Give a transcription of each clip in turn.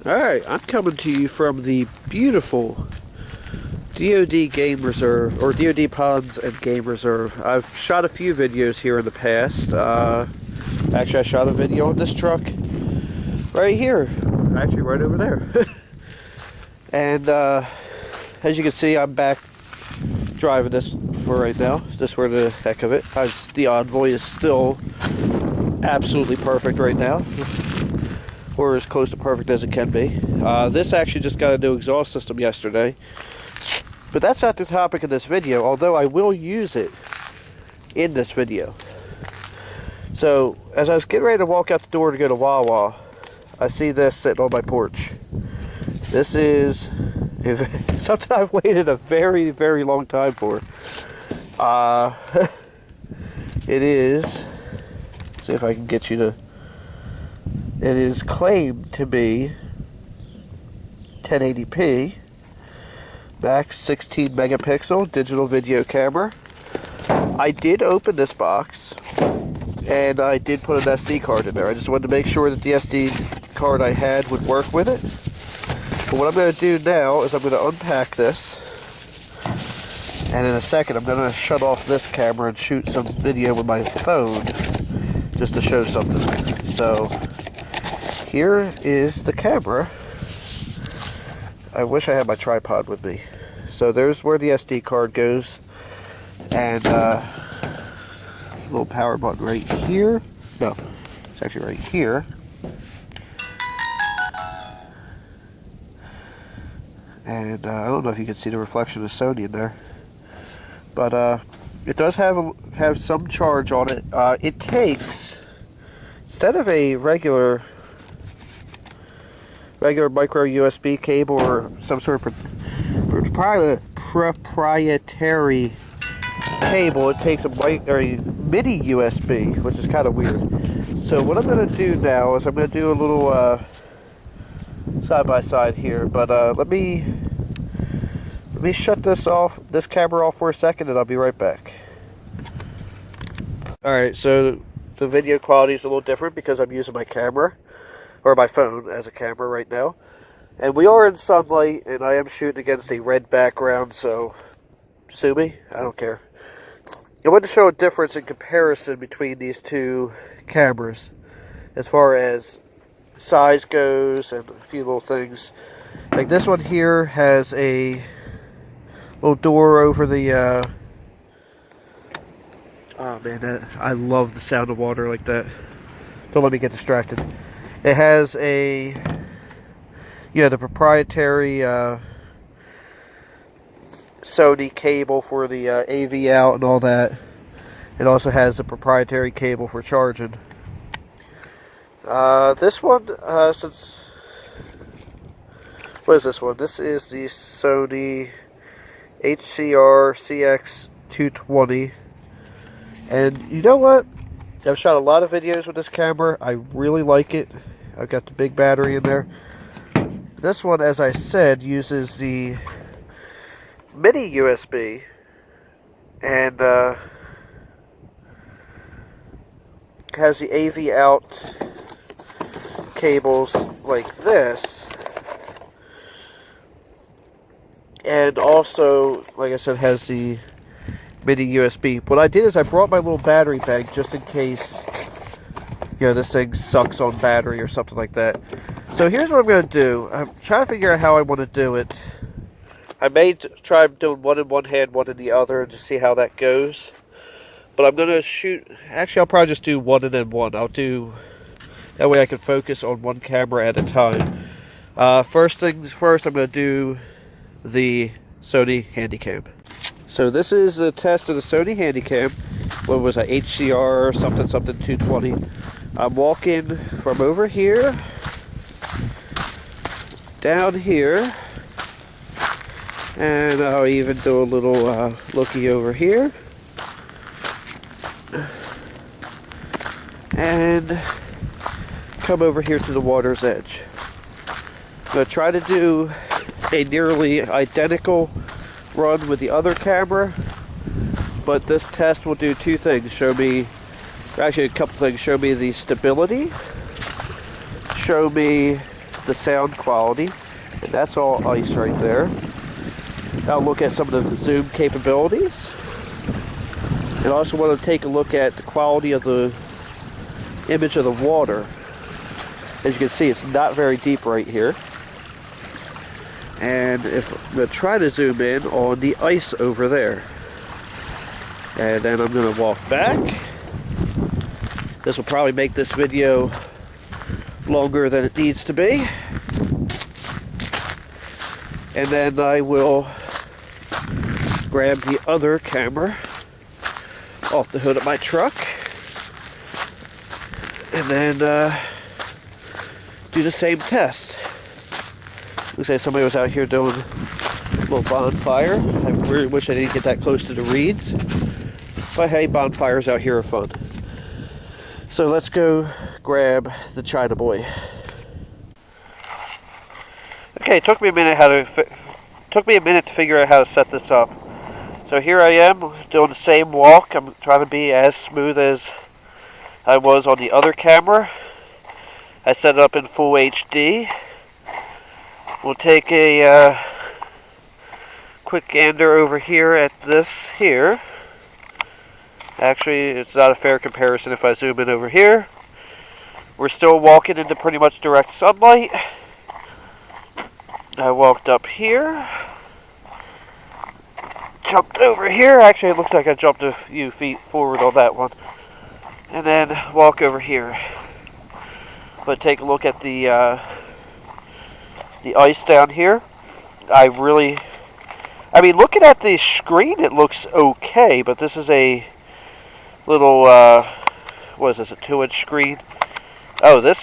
Alright, I'm coming to you from the beautiful DoD Game Reserve, or DoD Ponds and Game Reserve. I've shot a few videos here in the past. Actually, I shot a video on this truck right here. Actually, right over there. And as you can see, I'm back driving this for right now, just for the heck of it. The Envoy is still absolutely perfect right now, or as close to perfect as it can be. This actually just got a new exhaust system yesterday, but that's not the topic of this video, although I will use it in this video. So as I was getting ready to walk out the door to go to Wawa, I see this sitting on my porch. This is something I've waited a very, very long time for. It is, let's see if I can get you to, it is claimed to be 1080p, max 16 megapixel digital video camera. I did open this box, and I did put an SD card in there. I just wanted to make sure that the SD card I had would work with it. But what I'm going to do now is I'm going to unpack this, and in a second I'm going to shut off this camera and shoot some video with my phone just to show something. So here is the camera. I wish I had my tripod with me. So there's where the SD card goes, and little power button right here. No, it's actually right here. And I don't know if you can see the reflection of Sony in there, but it does have some charge on it. It takes, instead of a regular micro USB cable or some sort of proprietary cable, it takes a mini USB, which is kind of weird. So what I'm going to do now is I'm going to do a little side by side here, but let me shut this camera off for a second, and I'll be right back. Alright, so the video quality is a little different because I'm using my camera, or my phone as a camera right now, and we are in sunlight, and I am shooting against a red background, so sue me, I don't care. I want to show a difference in comparison between these two cameras as far as size goes and a few little things. Like this one here has a little door over the oh man, I love the sound of water like that. Don't let me get distracted. It has a, the proprietary Sony cable for the AV out and all that. It also has a proprietary cable for charging. This one, what is this one? This is the Sony HCR CX220. And you know what? I've shot a lot of videos with this camera. I really like it. I've got the big battery in there. This one, as I said, uses the mini USB, and has the AV out cables like this, and also, like I said, has the mini USB. What I did is I brought my little battery bag just in case, this thing sucks on battery or something like that. So here's what I'm going to do. I'm trying to figure out how I want to do it. I may try doing one in one hand, one in the other, and just see how that goes. But I'm going to shoot, actually I'll probably just do one and then one. That way I can focus on one camera at a time. First things first, I'm going to do the Sony Handycam. So this is a test of the Sony Handycam. What was that, HCR something 220. I'm walking from over here down here, and I'll even do a little looky over here, and come over here to the water's edge. I'm going to try to do a nearly identical run with the other camera, but this test will do two things. Show me, actually a couple things. Show me the stability, show me the sound quality, and that's all ice right there. I'll look at some of the zoom capabilities, and I also want to take a look at the quality of the image of the water. As you can see, it's not very deep right here. And if I'm going to try to zoom in on the ice over there, and then I'm going to walk back. This will probably make this video longer than it needs to be. And then I will grab the other camera off the hood of my truck, and then do the same test. Looks like somebody was out here doing a little bonfire. I really wish I didn't get that close to the reeds. But hey, bonfires out here are fun. So let's go grab the China boy. Okay, it took me a minute to figure out how to set this up. So here I am doing the same walk. I'm trying to be as smooth as I was on the other camera. I set it up in full HD. We'll take a quick gander over here at this here. Actually, it's not a fair comparison if I zoom in over here. We're still walking into pretty much direct sunlight. I walked up here. Jumped over here. Actually, it looks like I jumped a few feet forward on that one. And then walk over here. But take a look at the ice down here. I mean, looking at the screen, it looks okay, but this is a little, what is this, a 2-inch screen? Oh, this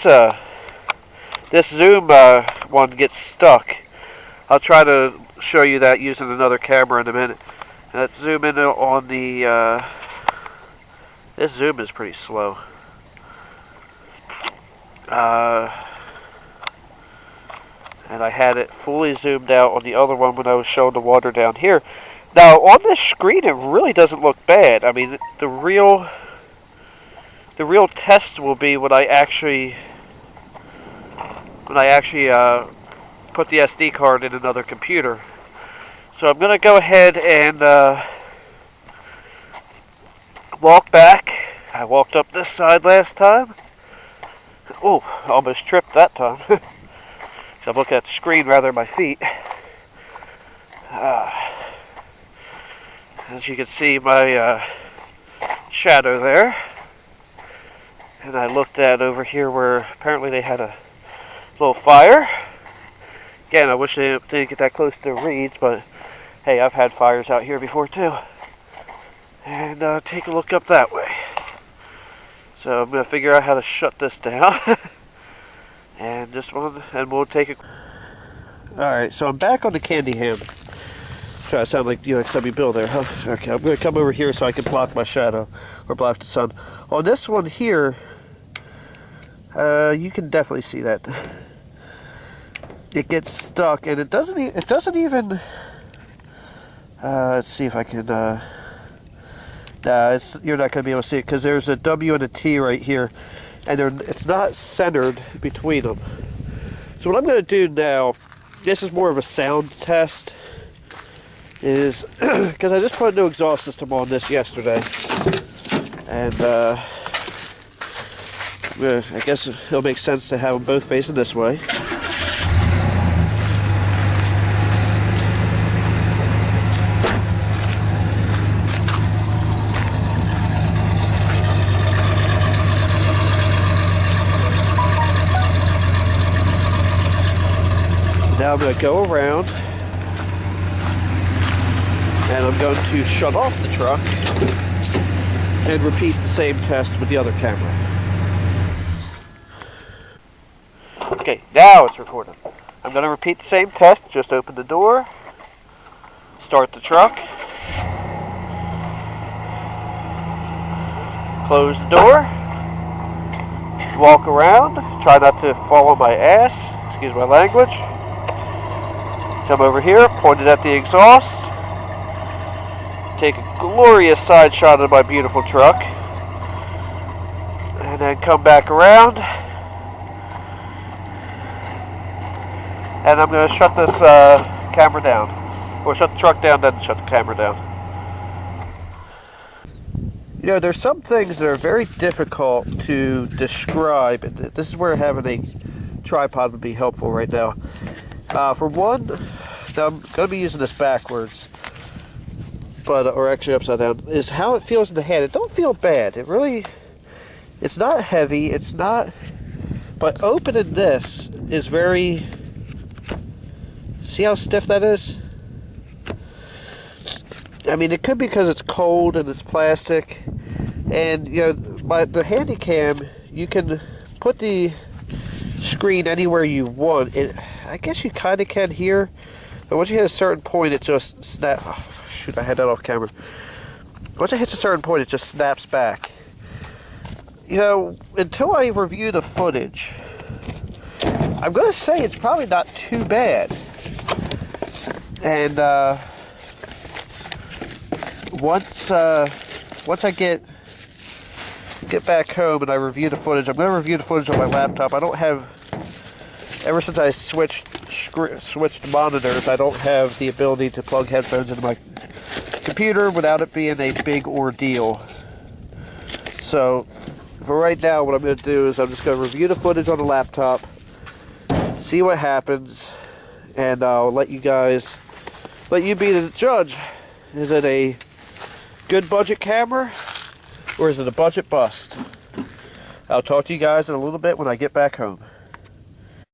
zoom one gets stuck. I'll try to show you that using another camera in a minute. Let's zoom in on the, this zoom is pretty slow. And I had it fully zoomed out on the other one when I was showing the water down here. Now, on this screen, it really doesn't look bad. I mean, the real test will be when I actually put the SD card in another computer. So I'm going to go ahead and walk back. I walked up this side last time. Oh, almost tripped that time. So I'm looking at the screen rather than my feet. As you can see, my shadow there. And I looked at over here where apparently they had a little fire. Again, I wish they didn't get that close to the reeds, but hey, I've had fires out here before too. And take a look up that way. So I'm going to figure out how to shut this down. And this one, and we'll take it. Alright, so I'm back on the candy ham. Try to sound like you like somebody Bill there, huh? Okay, I'm going to come over here so I can block my shadow, or block the sun. On this one here, you can definitely see that. It gets stuck, and it doesn't even, let's see if I can, you're not going to be able to see it, because there's a W and a T right here. And it's not centered between them. So what I'm going to do now, this is more of a sound test, is because I just put a new exhaust system on this yesterday, and I guess it'll make sense to have them both facing this way. Now I'm going to go around, and I'm going to shut off the truck and repeat the same test with the other camera. Okay, now it's recording. I'm going to repeat the same test. Just open the door, start the truck, close the door, walk around, try not to fall on my ass, excuse my language. Come over here, point it at the exhaust, take a glorious side shot of my beautiful truck, and then come back around, And I'm going to shut this camera down. Or shut the truck down, then shut the camera down. You know, there's some things that are very difficult to describe, and this is where having a tripod would be helpful right now. For one, now I'm going to be using this backwards, but or actually upside down, is how it feels in the hand. It don't feel bad. It's not heavy, it's not, but opening this is very, see how stiff that is? I mean, it could be because it's cold and it's plastic, and you know, the Handycam, you can put the screen anywhere you want. I guess you kind of can here, but once you hit a certain point, it just snaps. Oh, shoot, I had that off camera. Once it hits a certain point, it just snaps back. You know, until I review the footage, I'm gonna say it's probably not too bad. And once I get back home and I review the footage, I'm going to review the footage on my laptop. I don't have, ever since I switched monitors, I don't have the ability to plug headphones into my computer without it being a big ordeal. So for right now, what I'm going to do is I'm just going to review the footage on the laptop, see what happens, and I'll let you be the judge. Is it a good budget camera, or is it a budget bust? I'll talk to you guys in a little bit when I get back home.